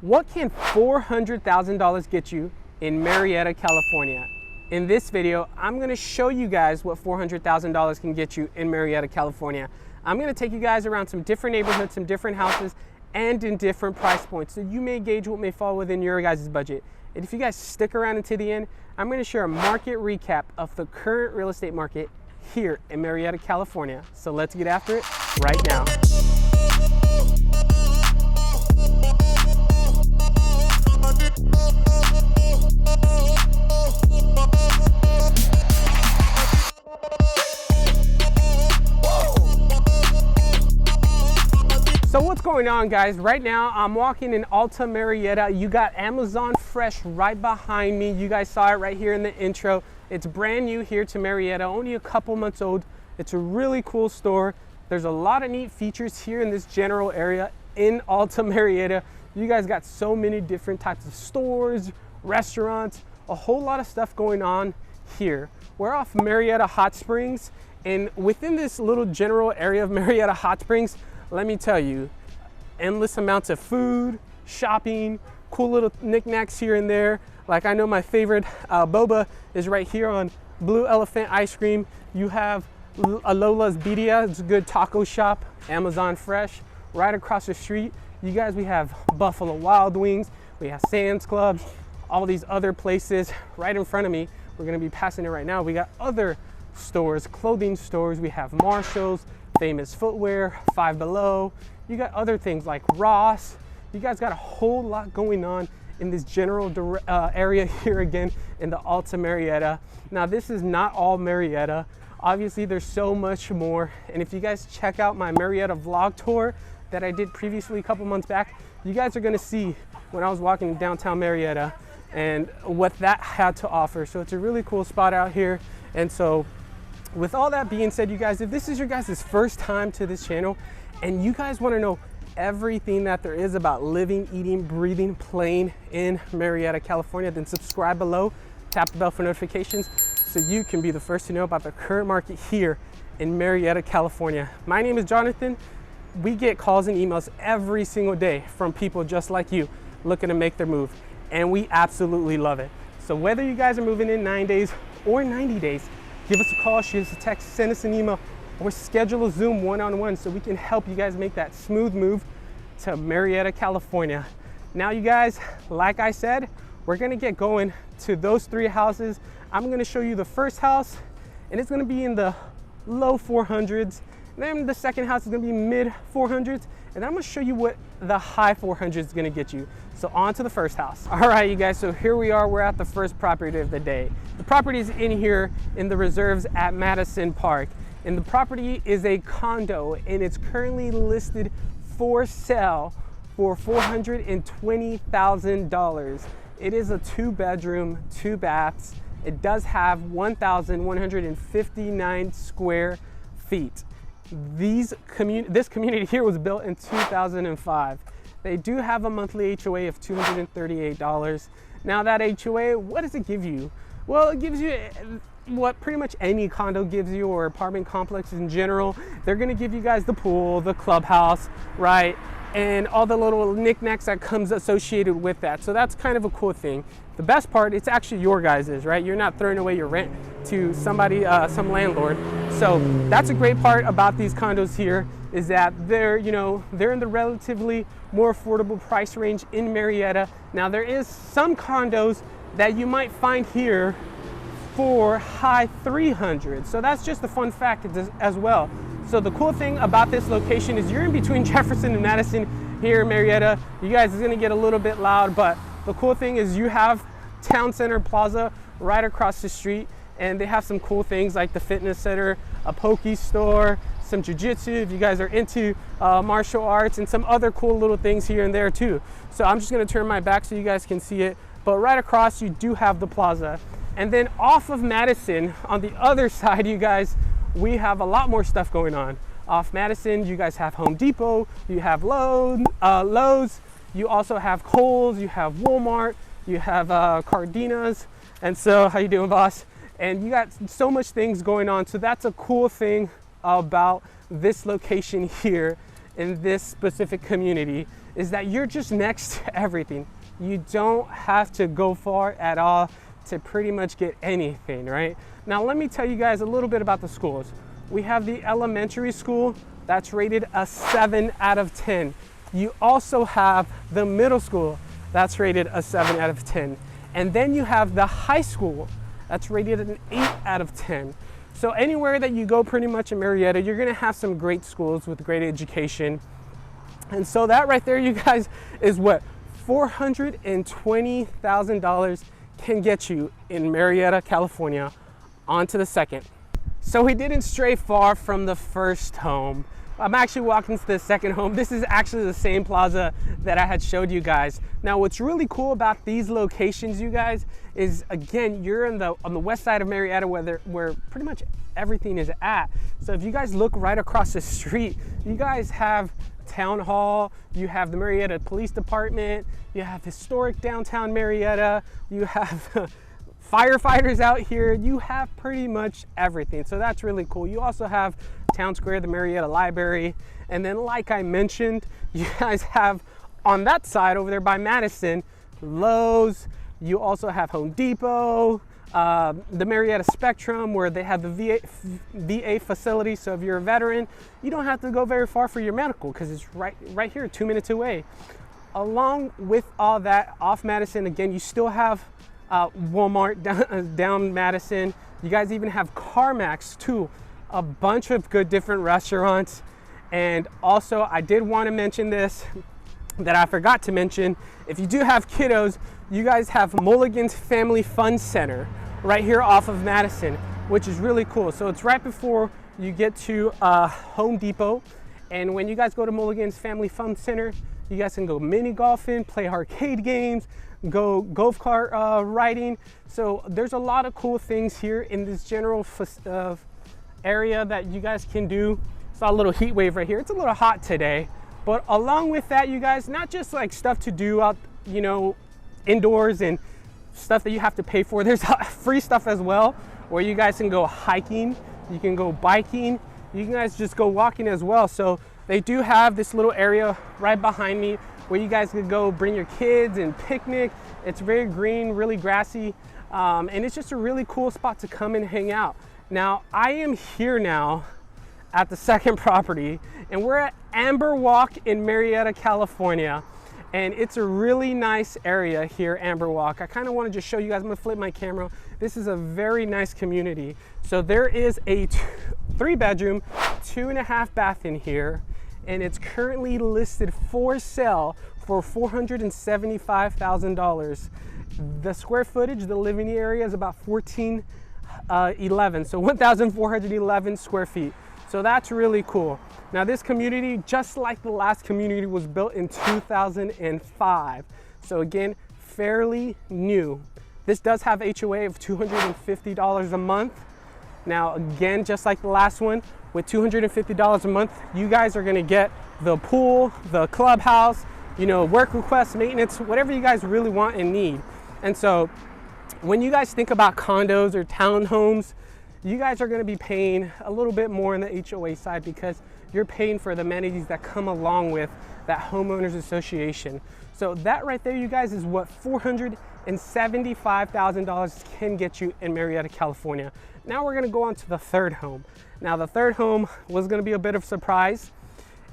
What can $400,000 get you in Murrieta, California? In this video, I'm gonna show you guys what $400,000 can get you in Murrieta, California. I'm gonna take you guys around some different neighborhoods, some different houses, and in different price points, so you may gauge what may fall within your guys' budget. And if you guys stick around until the end, I'm gonna share a market recap of the current real estate market here in Murrieta, California. So let's get after it right now. So what's going on, guys? Right now I'm walking in Alta Murrieta. You got Amazon Fresh right behind me. You guys saw it right here in the intro. It's brand new here to Murrieta, only a couple months old. It's a really cool store. There's a lot of neat features here in this general area in Alta Murrieta. You guys got so many different types of stores, restaurants, a whole lot of stuff going on here. We're off Murrieta Hot Springs, and within this little general area of Murrieta Hot Springs, let me tell you, endless amounts of food, shopping, cool little knickknacks here and there. Like, I know my favorite boba is right here on Blue Elephant Ice Cream. You have Alola's Birria, it's a good taco shop. Amazon Fresh right across the street. You guys, we have Buffalo Wild Wings, we have Sam's Clubs, all these other places right in front of me. We're gonna be passing it right now. We got other stores, clothing stores. We have Marshall's, Famous Footwear, Five Below. You got other things like Ross. You guys got a whole lot going on in this general area here again in the Alta Murrieta. Now, this is not all Murrieta. Obviously, there's so much more. And if you guys check out my Murrieta vlog tour that I did previously a couple months back, you guys are gonna see when I was walking downtown Murrieta and what that had to offer. So it's a really cool spot out here. And so with all that being said, you guys, if this is your guys' first time to this channel and you guys want to know everything that there is about living, eating, breathing, playing in Murrieta, California, then subscribe below, tap the bell for notifications so you can be the first to know about the current market here in Murrieta, California. My name is Jonathan. We get calls and emails every single day from people just like you looking to make their move, and we absolutely love it. So whether you guys are moving in 9 days or 90 days, give us a call, shoot us a text, send us an email, or schedule a Zoom one-on-one so we can help you guys make that smooth move to Murrieta, California. Now, you guys, like I said, we're gonna get going to those three houses. I'm gonna show you the first house, and it's gonna be in the low 400s. And then the second house is gonna be mid 400s. And then I'm gonna show you what the high 400s is gonna get you. So on to the first house. All right, you guys, so here we are, we're at the first property of the day. The property is in here in the reserves at Madison Park. And the property is a condo, and it's currently listed for sale for $420,000. It is a 2-bedroom, 2 baths. It does have 1,159 square feet. This community here was built in 2005. They do have a monthly HOA of $238. Now, that HOA, what does it give you? Well, it gives you what pretty much any condo gives you, or apartment complex in general. They're gonna give you guys the pool, the clubhouse, right? And all the little knickknacks that comes associated with that. So that's kind of a cool thing. The best part, it's actually your guys's, right? You're not throwing away your rent to somebody, some landlord. So that's a great part about these condos here, is that they're in the relatively more affordable price range in Murrieta. Now, there is some condos that you might find here for high 300s. So that's just a fun fact as well. So the cool thing about this location is you're in between Jefferson and Madison here in Murrieta. You guys, is gonna get a little bit loud, but the cool thing is you have Town Center Plaza right across the street, and they have some cool things like the fitness center, a poke store, some jiu-jitsu if you guys are into martial arts, and some other cool little things here and there too. So I'm just gonna turn my back so you guys can see it, but right across you do have the plaza. And then off of Madison, on the other side, you guys, we have a lot more stuff going on. Off Madison, you guys have Home Depot, you have Lowe's, you also have Kohl's, you have Walmart, you have Cardenas. And so, how you doing, boss? And you got so much things going on. So that's a cool thing about this location here in this specific community, is that you're just next to everything. You don't have to go far at all to pretty much get anything, right? Now let me tell you guys a little bit about the schools. We have the elementary school that's rated a 7 out of 10. You also have the middle school that's rated a 7 out of 10. And then you have the high school that's rated an 8 out of 10. So anywhere that you go pretty much in Murrieta, you're gonna have some great schools with great education. And so that right there, you guys, is what $420,000 can get you in Murrieta, California, onto the second. So we didn't stray far from the first home. I'm actually walking to the second home. This is actually the same plaza that I had showed you guys. Now, what's really cool about these locations, you guys, is again, you're on the west side of Murrieta where pretty much everything is at. So if you guys look right across the street, you guys have Town Hall, you have the Murrieta Police Department, you have historic downtown Murrieta, you have firefighters out here, you have pretty much everything. So that's really cool. You also have Town Square, the Murrieta Library, and then like I mentioned, you guys have on that side over there by Madison, Lowe's. You also have Home Depot, the Murrieta Spectrum, where they have the VA facility. So if you're a veteran, you don't have to go very far for your medical because it's right here, 2 minutes away. Along with all that, off Madison, again, you still have Walmart down Madison. You guys even have CarMax too. A bunch of good different restaurants. And also, I did want to mention this that I forgot to mention. If you do have kiddos, you guys have Mulligan's Family Fun Center right here off of Madison, which is really cool. So it's right before you get to Home Depot. And when you guys go to Mulligan's Family Fun Center, you guys can go mini golfing, play arcade games, go golf cart riding. So there's a lot of cool things here in this general area that you guys can do. Saw a little heat wave right here. It's a little hot today, but along with that, you guys, not just like stuff to do out, you know, indoors and stuff that you have to pay for. There's free stuff as well, where you guys can go hiking, you can go biking, you guys just go walking as well. So they do have this little area right behind me where you guys could go bring your kids and picnic. It's very green, really grassy, and it's just a really cool spot to come and hang out. Now, I am here now at the second property, and we're at Amber Walk in Murrieta, California. And it's a really nice area here, Amber Walk. I kind of want to just show you guys. I'm gonna flip my camera. This is a very nice community. So there is a 3-bedroom, 2.5 bath in here, and it's currently listed for sale for $475,000. The square footage, the living area, is about 1,411, so 1,411 square feet. So that's really cool. Now this community, just like the last community, was built in 2005. So again, fairly new. This does have HOA of $250 a month. Now again, just like the last one, with $250 a month, you guys are gonna get the pool, the clubhouse, you know, work requests, maintenance, whatever you guys really want and need. And so when you guys think about condos or townhomes, you guys are gonna be paying a little bit more on the HOA side because you're paying for the amenities that come along with that homeowners association. So that right there, you guys, is what $475,000 can get you in Murrieta, California. Now we're gonna go on to the third home. Now the third home was gonna be a bit of a surprise.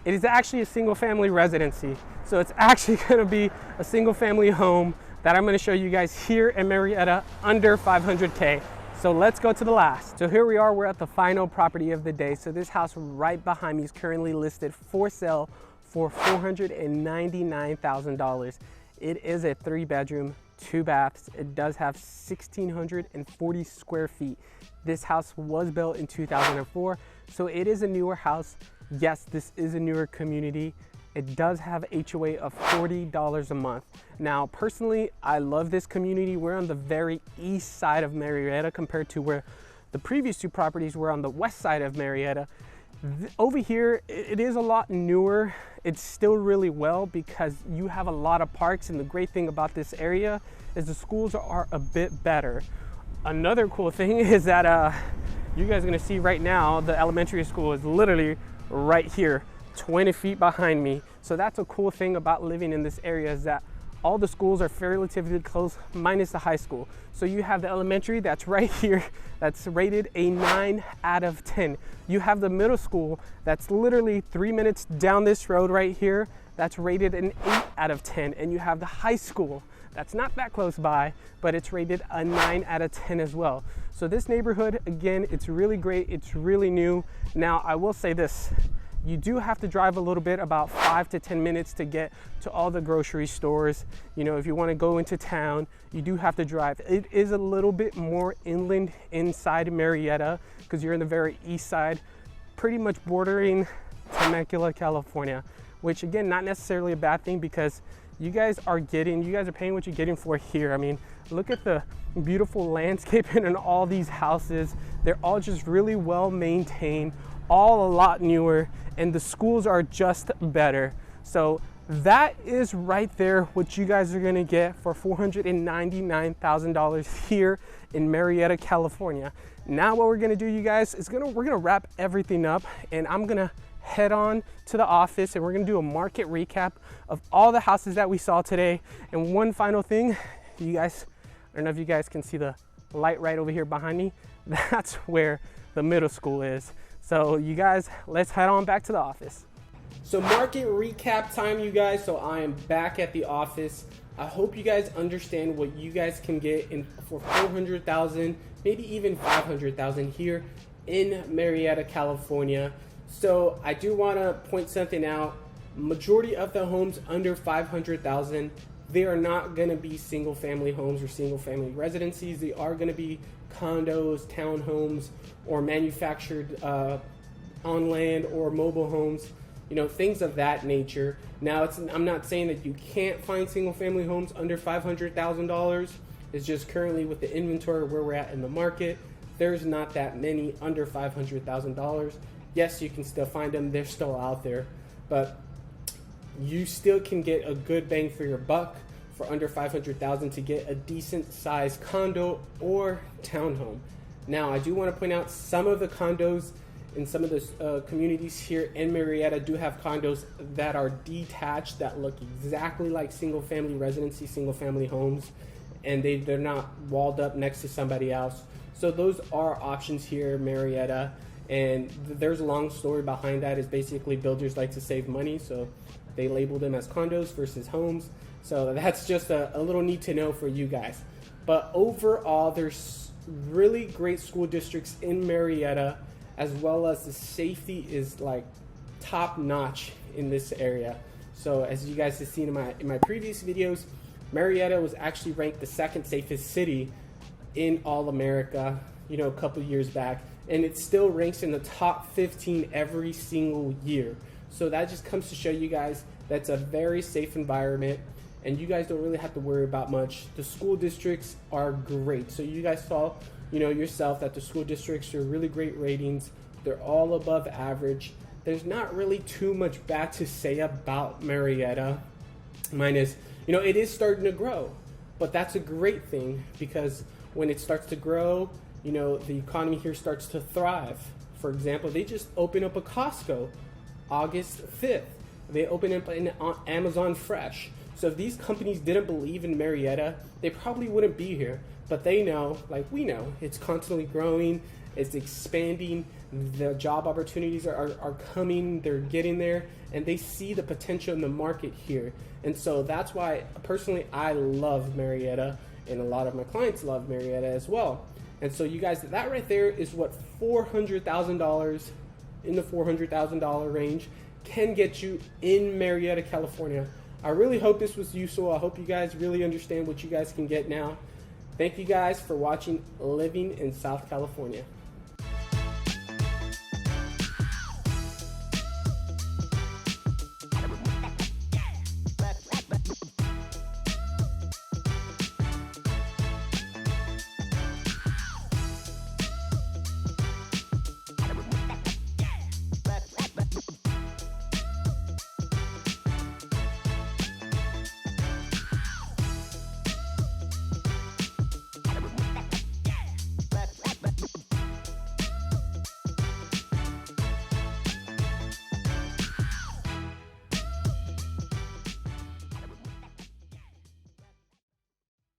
It is actually a single family residency. So it's actually gonna be a single family home that I'm gonna show you guys here in Murrieta under 500K. So let's go to the last. So here we are, we're at the final property of the day. So this house right behind me is currently listed for sale for $499,000. It is a 3-bedroom, 2 baths. It does have 1,640 square feet. This house was built in 2004, so it is a newer house. Yes, this is a newer community. It does have HOA of $40 a month. Now, personally, I love this community. We're on the very east side of Murrieta compared to where the previous 2 properties were on the west side of Murrieta. Over here, it is a lot newer. It's still really well because you have a lot of parks, and the great thing about this area is the schools are a bit better. Another cool thing is that you guys are gonna see right now, the elementary school is literally right here, 20 feet behind me. So that's a cool thing about living in this area, is that all the schools are relatively close, minus the high school. So you have the elementary that's right here, that's rated a 9 out of 10. You have the middle school that's literally 3 minutes down this road right here, that's rated an 8 out of 10. And you have the high school that's not that close by, but it's rated a 9 out of 10 as well. So this neighborhood, again, it's really great, it's really new. Now, I will say this, you do have to drive a little bit, about 5 to 10 minutes to get to all the grocery stores. You know, if you want to go into town, you do have to drive. It is a little bit more inland inside Murrieta because you're in the very east side, pretty much bordering Temecula, California, which again, not necessarily a bad thing because you guys are paying what you're getting for here. I mean, look at the beautiful landscaping and all these houses. They're all just really well maintained, all a lot newer, and the schools are just better. So that is right there what you guys are gonna get for $499,000 here in Murrieta, California. Now what we're gonna do, you guys, is we're gonna wrap everything up, and I'm gonna head on to the office and we're gonna do a market recap of all the houses that we saw today. And one final thing, you guys, I don't know if you guys can see the light right over here behind me. That's where the middle school is. So you guys, let's head on back to the office. So market recap time, you guys. So I am back at the office. I hope you guys understand what you guys can get for $400,000, maybe even $500,000 here in Murrieta, California. So I do want to point something out. Majority of the homes under $500,000, they are not going to be single family homes or single family residencies. They are going to be condos, townhomes, or manufactured on land or mobile homes, you know, things of that nature. Now, I'm not saying that you can't find single family homes under $500,000. It's just currently with the inventory where we're at in the market, there's not that many under $500,000. Yes, you can still find them, they're still out there, but you still can get a good bang for your buck for under $500,000 to get a decent sized condo or townhome. Now, I do want to point out some of the condos in some of the communities here in Murrieta do have condos that are detached, that look exactly like single family residency, single family homes, and they're not walled up next to somebody else. So those are options here in Murrieta. And there's a long story behind that. Is basically builders like to save money, so they label them as condos versus homes. So that's just a little need to know for you guys. But overall, there's really great school districts in Murrieta, as well as the safety is like top notch in this area. So as you guys have seen in my previous videos, Murrieta was actually ranked the second safest city in all America, you know, a couple years back. And it still ranks in the top 15 every single year. So that just comes to show you guys that's a very safe environment, and you guys don't really have to worry about much. The school districts are great. So you guys saw, you know, yourself that the school districts are really great ratings. They're all above average. There's not really too much bad to say about Murrieta, minus, you know, it is starting to grow, but that's a great thing because when it starts to grow, you know, the economy here starts to thrive. For example, they just opened up a Costco August 5th. They opened up an Amazon Fresh. So if these companies didn't believe in Murrieta, they probably wouldn't be here. But they know, like we know, it's constantly growing, it's expanding, the job opportunities are coming, they're getting there, and they see the potential in the market here. And so that's why, personally, I love Murrieta, and a lot of my clients love Murrieta as well. And so you guys, that right there is what $400,000, in the $400,000 range, can get you in Murrieta, California. I really hope this was useful. I hope you guys really understand what you guys can get now. Thank you guys for watching Living in South California.